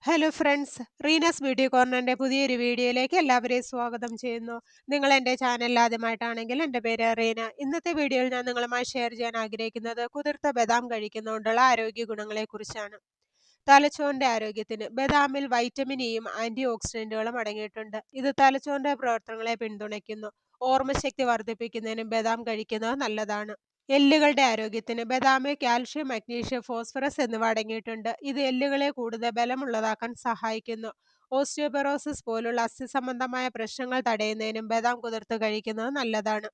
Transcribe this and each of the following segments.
Hello friends, Reena's beauty കോർണറിന്റെ പുതിയൊരു വീഡിയോയിലേക്ക് എല്ലാവരെയും സ്വാഗതം ചെയ്യുന്നു. നിങ്ങൾ എൻ്റെ ചാനൽ ആദ്യമായിട്ടാണെങ്കിൽ എൻ്റെ പേര് റീന. ഇന്നത്തെ വീഡിയോയിൽ ഞാൻ നിങ്ങളുമായി ഷെയർ ചെയ്യാൻ ആഗ്രഹിക്കുന്നത് കുതിർത്ത ബദാം കഴിക്കുന്നതുകൊണ്ടുള്ള ആരോഗ്യ ഗുണങ്ങളെക്കുറിച്ചാണ്. തലച്ചോറിന്റെ ആരോഗ്യത്തിന് ബദാമിൽ വൈറ്റമിൻ ഇയും ആന്റി ഓക്സിഡന്റുകളും അടങ്ങിയിട്ടുണ്ട്. ഇത് തലച്ചോറിന്റെ പ്രവർത്തനങ്ങളെ പിന്തുണയ്ക്കുന്നു. ഓർമ്മശക്തി വർദ്ധിപ്പിക്കുന്നതിനും ബദാം കഴിക്കുന്നത് നല്ലതാണ്. എല്ലുകളുടെ ആരോഗ്യത്തിന് ബദാമിൽ കാൽഷ്യം, മഗ്നീഷ്യം, ഫോസ്ഫറസ് എന്നിവ അടങ്ങിയിട്ടുണ്ട്. ഇത് എല്ലുകളെ കൂടുതൽ ബലമുള്ളതാക്കാൻ സഹായിക്കുന്നു. ഓസ്റ്റിയോപൊറോസിസ് പോലുള്ള അസ്ഥി സംബന്ധമായ പ്രശ്നങ്ങൾ തടയുന്നതിനും ബദാം കുതിർത്ത് കഴിക്കുന്നത് നല്ലതാണ്.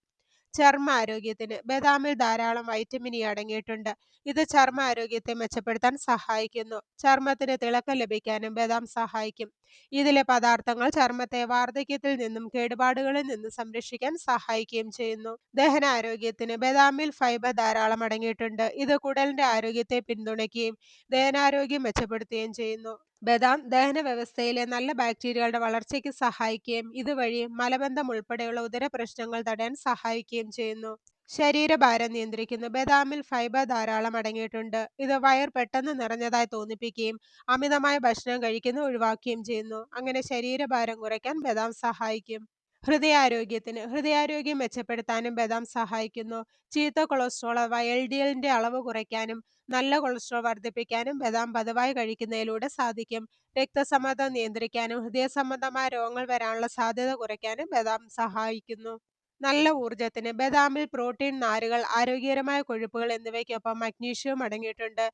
ചർമ്മ ആരോഗ്യത്തിന് ബദാമിൽ ധാരാളം വൈറ്റമിൻ ഇ അടങ്ങിയിട്ടുണ്ട്. ഇത് ചർമ്മ ആരോഗ്യത്തെ മെച്ചപ്പെടുത്താൻ സഹായിക്കുന്നു. ചർമ്മത്തിന് തിളക്കം ലഭിക്കാനും ബദാം സഹായിക്കും. ഇതിലെ പദാർത്ഥങ്ങൾ ചർമ്മത്തെ വാർദ്ധക്യത്തിൽ നിന്നും കേടുപാടുകളിൽ നിന്നും സംരക്ഷിക്കാൻ സഹായിക്കുകയും ചെയ്യുന്നു. ദഹനാരോഗ്യത്തിന് ബദാമിൽ ഫൈബർ ധാരാളം അടങ്ങിയിട്ടുണ്ട്. ഇത് കുടലിന്റെ ആരോഗ്യത്തെ പിന്തുണയ്ക്കുകയും ദഹനാരോഗ്യം മെച്ചപ്പെടുത്തുകയും ചെയ്യുന്നു. ബദാം ദഹന വ്യവസ്ഥയിലെ നല്ല ബാക്ടീരിയകളുടെ വളർച്ചയ്ക്ക് സഹായിക്കുകയും ഇതുവഴി മലബന്ധം ഉൾപ്പെടെയുള്ള ഉദര പ്രശ്നങ്ങൾ തടയാൻ സഹായിക്കുകയും ചെയ്യുന്നു. ശരീരഭാരം നിയന്ത്രിക്കുന്നു. ബദാമിൽ ഫൈബർ ധാരാളം അടങ്ങിയിട്ടുണ്ട്. ഇത് വയർ പെട്ടെന്ന് നിറഞ്ഞതായി തോന്നിപ്പിക്കുകയും അമിതമായ ഭക്ഷണം കഴിക്കുന്നത് ഒഴിവാക്കുകയും ചെയ്യുന്നു. അങ്ങനെ ശരീരഭാരം കുറയ്ക്കാൻ ബദാം സഹായിക്കും. ഹൃദയാരോഗ്യം മെച്ചപ്പെടുത്താനും ബദാം സഹായിക്കുന്നു. ചീത്ത കൊളസ്ട്രോൾ അഥവാ LDLന്റെ അളവ് കുറയ്ക്കാനും നല്ല കൊളസ്ട്രോൾ വർദ്ധിപ്പിക്കാനും ബദാം പതിവായി കഴിക്കുന്നതിലൂടെ സാധിക്കും. രക്തസമ്മർദ്ദം നിയന്ത്രിക്കാനും ഹൃദയ സംബന്ധമായ രോഗങ്ങൾ വരാനുള്ള സാധ്യത കുറയ്ക്കാനും ബദാം സഹായിക്കുന്നു. നല്ല ഊർജത്തിന് ബദാമിൽ പ്രോട്ടീൻ, നാരുകൾ, ആരോഗ്യകരമായ കൊഴുപ്പുകൾ എന്നിവയ്ക്കൊപ്പം മഗ്നീഷ്യവും അടങ്ങിയിട്ടുണ്ട്.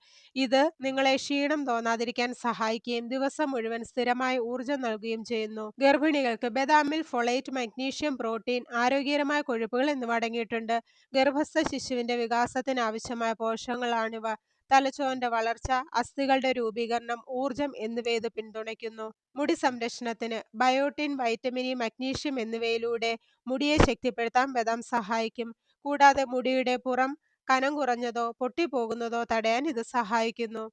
ഇത് നിങ്ങളെ ക്ഷീണം തോന്നാതിരിക്കാൻ സഹായിക്കുകയും ദിവസം മുഴുവൻ സ്ഥിരമായ ഊർജം നൽകുകയും ചെയ്യുന്നു. ഗർഭിണികൾക്ക് ബദാമിൽ ഫൊളേറ്റ്, മഗ്നീഷ്യം, പ്രോട്ടീൻ, ആരോഗ്യകരമായ കൊഴുപ്പുകൾ എന്നിവ അടങ്ങിയിട്ടുണ്ട്. ഗർഭസ്ഥ ശിശുവിന്റെ വികാസത്തിന് ആവശ്യമായ പോഷകങ്ങളാണിവ. തലച്ചോറിന്റെ വളർച്ച, അസ്ഥികളുടെ രൂപീകരണം, ഊർജം എന്നിവ ഇത് പിന്തുണയ്ക്കുന്നു. മുടി സംരക്ഷണത്തിന് ബയോട്ടിൻ, വൈറ്റമിൻ ഇ, മഗ്നീഷ്യം എന്നിവയിലൂടെ മുടിയെ ശക്തിപ്പെടുത്താൻ ബദാം സഹായിക്കും. കൂടാതെ മുടിയുടെ പുറം കനം കുറഞ്ഞതോ പൊട്ടിപ്പോകുന്നതോ തടയാൻ ഇത് സഹായിക്കുന്നു.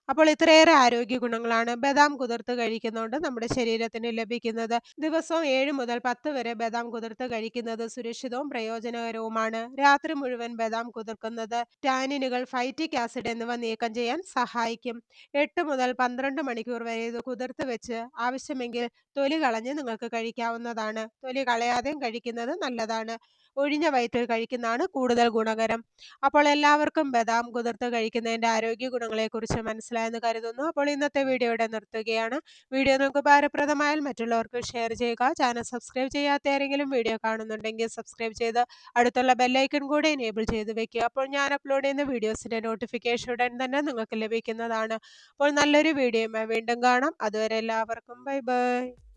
അപ്പോൾ ഇത്രയേറെ ആരോഗ്യ ഗുണങ്ങളാണ് ബദാം കുതിർത്ത് കഴിക്കുന്നതുകൊണ്ട് നമ്മുടെ ശരീരത്തിന് ലഭിക്കുന്നത്. ദിവസവും 7 മുതൽ 10 വരെ ബദാം കുതിർത്ത് കഴിക്കുന്നത് സുരക്ഷിതവും പ്രയോജനകരവുമാണ്. രാത്രി മുഴുവൻ ബദാം കുതിർക്കുന്നത് ടാനിനുകൾ, ഫൈറ്റിക് ആസിഡ് എന്നിവ നീക്കം ചെയ്യാൻ സഹായിക്കും. 8 മുതൽ 12 മണിക്കൂർ വരെ ഇത് കുതിർത്ത് വെച്ച് ആവശ്യമെങ്കിൽ തൊലി കളഞ്ഞ് നിങ്ങൾക്ക് കഴിക്കാവുന്നതാണ്. തൊലി കളയാതെയും കഴിക്കുന്നത് നല്ലതാണ്. ഒഴിഞ്ഞ വയറ്റിൽ കഴിക്കുന്നതാണ് കൂടുതൽ ഗുണകരം. അപ്പോൾ എല്ലാവർക്കും ബദാം കുതിർത്ത് കഴിക്കുന്നതിന്റെ ആരോഗ്യ ഗുണങ്ങളെക്കുറിച്ച് മനസ്സിലായെന്ന് കരുതുന്നു. അപ്പോൾ ഇന്നത്തെ വീഡിയോ ഇവിടെ നിർത്തുകയാണ്. വീഡിയോ നിങ്ങൾക്ക് ഉപകാരപ്രദമായാൽ മറ്റുള്ളവർക്ക് ഷെയർ ചെയ്യുക. ചാനൽ സബ്സ്ക്രൈബ് ചെയ്യാത്ത ആരെങ്കിലും വീഡിയോ കാണുന്നുണ്ടെങ്കിൽ സബ്സ്ക്രൈബ് ചെയ്ത് അടുത്തുള്ള ബെല്ലൈക്കൺ കൂടെ എനേബിൾ ചെയ്ത് വെക്കുക. അപ്പോൾ ഞാൻ അപ്ലോഡ് ചെയ്യുന്ന വീഡിയോസിന്റെ നോട്ടിഫിക്കേഷൻ ഉടൻ തന്നെ നിങ്ങൾക്ക് ലഭിക്കുന്നതാണ്. അപ്പോൾ നല്ലൊരു വീഡിയോയുമായി വീണ്ടും കാണാം. അതുവരെ എല്ലാവർക്കും ബൈ ബൈ.